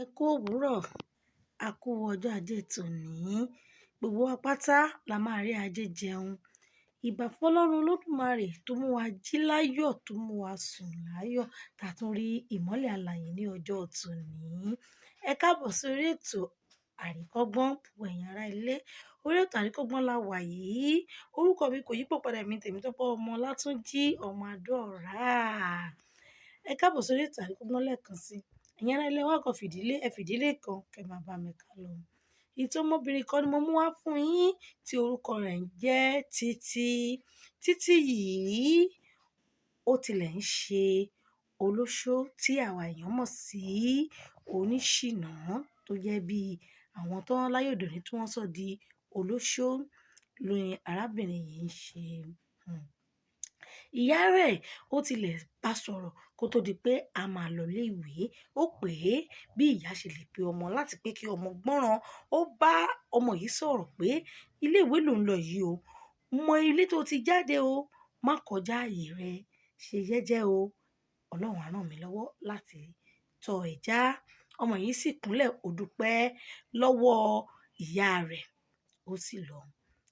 Ẹ kú òwúrọ̀, a kú ọjọ́ ajé tòní. Gbogbo wa pátá la máa rí ajé jẹun. Ìbà fọ́lọ́run Olódùmarè tó mú wa jí láyọ̀, tó mú wa sùn láyọ̀, tá tún rí ìmọ́lẹ̀ alààyè ní ọjọ́ tòní. Ẹ káàbọ̀ sí orí ètò Àríkọ́gbọ́n, gbogbo ẹ̀yin ará ilé. Orí ètò Àríkọ́gbọ́n la wà yìí. Orúkọ mi kò yípo padà, mi Tèmítọ́pẹ́ ọmọ Látúnjí ọmọ Adó-ọ̀rá. Ẹ káàbọ̀ sórí ètò Àríkọ́gbọ́n lẹ́ẹ̀kan sí. Ẹ̀yin ará ilé wa kan fìdílé kan kẹ́ máa bá mi ká lọ. Ìtàn ọmọbìnrin kan ni mo mú wá fún yín tí orúkọ rẹ̀ ń jẹ́ Títí. Títí yìí ó tilẹ̀ ń ṣe olóṣó tí àwa èèyàn mọ̀ sí oníṣìnà tó jẹ́ bí àwọn tó ń láyé òde òní tí wọ́n sọ di olóṣó lóyún arábìnrin yìí ń ṣe. Ìyá rẹ̀ ó tilẹ̀ bá sọ̀rọ̀ kó tó di pé a máa lọ ilé ìwé. Ó pè é bí ìyá ṣe lè pe ọmọ láti pé kí ọmọ gbọ́ràn. Ó bá ọmọ yìí sọ̀rọ̀ pé ilé ìwé ló ń lọ yìí o. Mọ ilé tó ti jáde o. Má kọjá ààyè rẹ. Ṣe jẹ́jẹ́ o. Ọlọ́run á ràn mí lọ́wọ́ láti tọ́ ẹ já. Ọmọ yìí sì kúnlẹ̀ ó dúpẹ́ lọ́wọ́ ìyá rẹ̀. Ó sì lọ.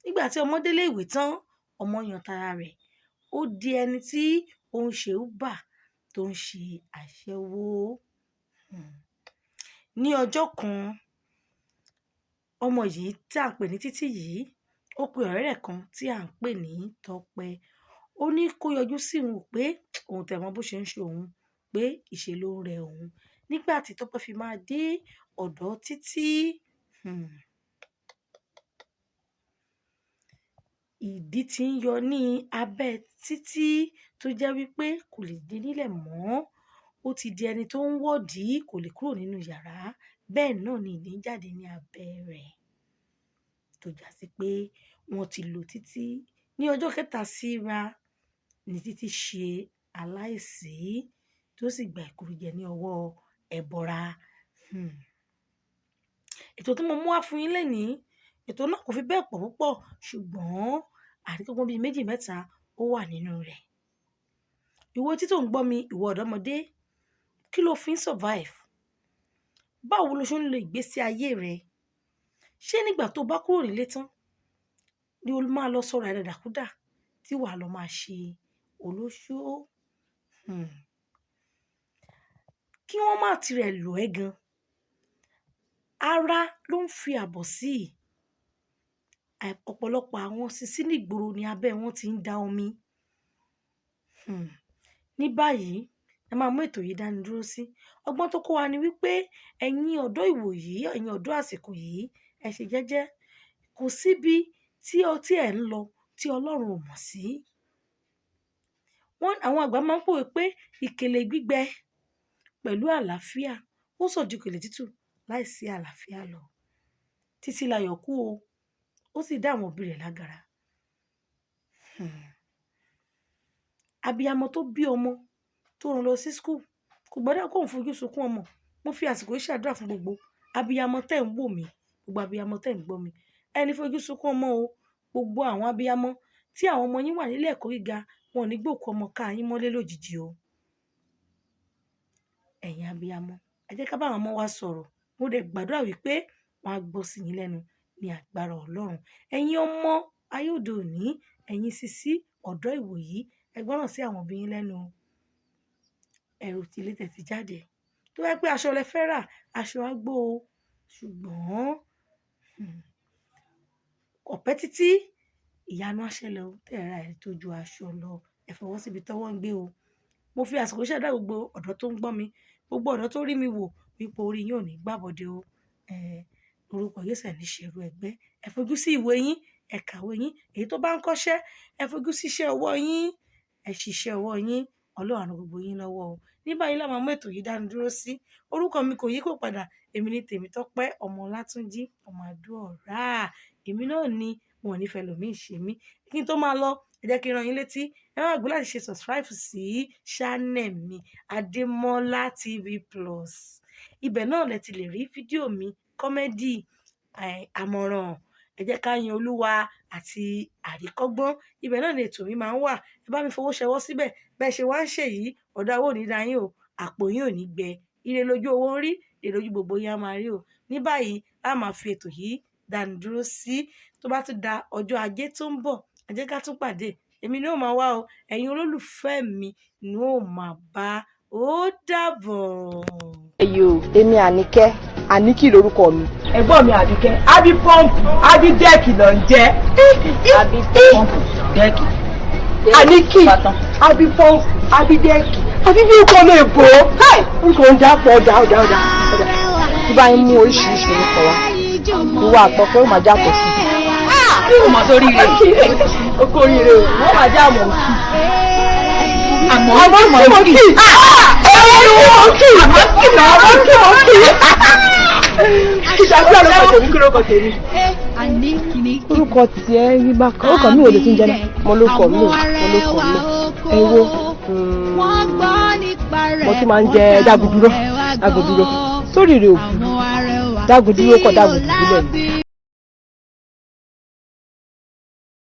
Nígbà tí ọmọ délé ìwé tán, ọmọ yan tara rẹ̀. Ó di ẹni tí ó ń ṣe Uber tó ń ṣe aṣẹ́wó. Ní ọjọ́ kan, ọmọ yìí tí à ń pè ní Títí yìí, ó pe ọ̀rẹ́ rẹ̀ kan tí à ń pè ní Tọ́pẹ́. Ó ní kó yọjú sí òun pé òun tẹ̀ mọ́ bó ṣe ń ṣe òun, pé ìṣe ló ń rẹ òun. Nígbà tí Tọ́pẹ́ fi máa dé ọ̀dọ̀ Títí, ìdí tí ń yọ ní abẹ́ Títí tó jẹ́ wípé kò lè dé nílẹ̀ mọ́. Ó ti di ẹni tó ń wọ́dìí, kò lè kúrò nínú yàrá. Bẹ́ẹ̀ náà ni ìdí ń jáde ní abẹ́ rẹ̀. Tó já sí pé wọ́n ti lo Títí. Ní ọjọ́ kẹta síra ni Títí ṣe aláìsí tó sì gba ìkúrújẹ ní ọwọ́ ẹbọra. Ètò tí mo mú wá fún yín lénìí, ètò náà kò fi bẹ́ẹ̀ pọ̀ púpọ̀, ṣùgbọ́n àríkọ́gbọ́n bíi méjì mẹ́ta ó wà nínú rẹ̀. Ìwọ tí tó ń gbọ́ mi, ìwọ ọ̀dọ́mọdé, kí ló fi ń survive? Báwo lo ṣe ń lo ìgbésí ayé rẹ? Ṣé nígbà tó bá kúrò nílé tán ni o máa lọ sọ̀rọ̀ rẹ dàkúdà tí wàá lọ máa ṣe olóṣó? Kí wọ́n má tirẹ̀ lò ẹ́ gan. Ara ló ń fi àbọ̀ sí. Ọ̀pọ̀lọpọ̀ àwọn sisi nígboro ni abẹ́ wọn ti ń da omi. Ní báyìí, ẹ máa mú ètò yìí dání dúró sí. Ọgbọ́n tó kó wa ni wípé ẹ̀yin ọ̀dọ́ ìwòyí, ẹ̀yin ọ̀dọ́ àsìkò yìí, ẹ ṣe jẹ́jẹ́. Kò síbi tí ẹ ń lọ tí Ọlọ́run ò mọ̀ sí. Àwọn àgbà máa ń pòwe pé ìkèlè gbígbẹ pẹ̀lú àlàáfíà ó sàn ju ìkèlè tútù láìsí àlàáfíà lọ. Títí layọ̀ kú o. Ó sì dá àwọn òbí rẹ̀ lágara. Abiyamọ tó bí ọmọ tó rán lọ sí school kò gbọdọ̀ kó ń fojú sunkún ọmọ. Mo fi àsìkò yìí ṣàdúrà fún gbogbo abiyamọ tẹ́ ń wò mí, gbogbo abiyamọ tẹ́ ń gbọ́ mi. Ẹni fojú sunkún ọmọ o. Gbogbo àwọn abiyamọ tí àwọn ọmọ yín wà nílé ẹ̀kọ́ gíga, wọn ò ní gbòkú ọmọ ká yín mọ́lé lójijì o. Ẹ̀yin abiyamọ, ẹ jẹ́ ká bá àwọn ọmọ wa sọ̀rọ̀. Mo dẹ̀ gbàdúrà wípé wọ́n á gbọ́ sí yín lẹ́nu ní agbára Ọlọ́run. Ẹ̀yin ọmọ ayé òde òní, ẹ̀yin sisi ọ̀dọ́ ìwòyí, ẹ gbọ́ràn sí àwọn òbí yín lẹ́nu. Ẹ̀rù tí ilé tẹ̀ ti jáde. Tó bá jẹ́ pé aṣọ lẹ fẹ́ rà, aṣọ á gbó o. Ṣùgbọ́n ọ̀pẹ títí ìyanu á ṣẹlẹ̀ o. Tẹ́ ẹ ra ẹ̀ tó ju aṣọ lọ. Ẹ fọwọ́ síbi tọ́wọ́ ń gbé o. Mo fi àsìkò yìí ṣàdúrà gbogbo ọ̀dọ́ tó ń gbọ́ mi, gbogbo ọ̀dọ́ tó rí mi wò wípé orí yín ò ní gbàbọ̀dé o. Orúkọ Jésù ẹ̀ ní ṣerú ẹgbẹ́. Ẹ fojú sí ìwé yín, ẹ kàwé yín. Èyí tó bá ń kọ́ṣẹ́, ẹ fojú sí iṣẹ́ ọwọ́ yín. Ẹ ṣiṣẹ́ ọwọ́ yín. Ọlọ́run á ràn gbogbo yín lọ́wọ́ o. Ní báyìí la máa mú ètò yìí dání dúró sí. Orúkọ mi kò yípo padà. Èmi ni Tèmítọ́pẹ́ ọmọ Látúnjí ọmọ Adó-ọ̀rá. Èmi náà ni wọn ò ní fẹ́ lòmíì ṣe mí. Kí n tó máa lọ, ẹ jẹ́ kí n rán yín létí. Ẹ má gbàgbé láti ṣe subscribe sí channel mi Adémọ́lá TV Plus. Ibẹ̀ náà lẹ ti lè rí fídíò mi, kọ́mẹ́dì, àmọ̀ràn. Ẹ jẹ́ ká yin Olúwa àti àríkọ́gbọ́n. Ibẹ̀ náà ni ètò mi máa ń wà. Ẹ bá mi fowó ṣẹwọ́ síbẹ̀. Bẹ́ẹ̀ ṣe wá ń ṣe yìí, ọ̀dọ̀ owó ò ní dá yín o. Àpò yín ò ní gbẹ. Ire lójú owó ń rí. èrè ojú gbogbo yín á máa rí o. Ní báyìí a máa fi ètò yìí dànù dúró sí tó bá tún da ọjọ́ ajé tó ń bọ̀ ẹ jẹ́ ká tún pàdé èmi ni ó máa wá o ẹ̀yin olólùfẹ́ mi ni ó máa bá ó dàbọ̀. Ẹyọ èmi Àníkẹ́ Àníkì lórúkọ mi. Ẹ̀gbọ́n mi Àbíkẹ́ Abi pọ́ǹpù Abi dẹ́ẹ̀kì ló ń jẹ́. Abi pọ́ǹpù dẹ́ẹ̀kì. Àníkì Abi pọ́ǹpù Abi dẹ́ẹ̀kì àbí bí nǹkan lè bò ó nǹkan ń dápọ̀ ọ̀dà. Tí bá ń mú oríṣiríṣi orúkọ wa ìwà àtọ́kẹ́ ó máa jápọ̀ sí i. Ó mọ̀ sórí rẹ̀. Oko oríire o wọ́n máa já àmọ̀ òkì. Àmọ́ òkì. Ìṣàbí ọlọ́kọ̀ tèmi kí lórúkọ tèmi. Orúkọ tiẹ̀ rí bákan orúkọ mi ò lè tún jẹ́ náà. Mo lórúkọ mi. Ẹ̀wọ̀ mo tún máa ń jẹ dágùdúró. Sórí rẹ̀ òkú dágùdúró kọ́ dágùdúró lẹ́nu.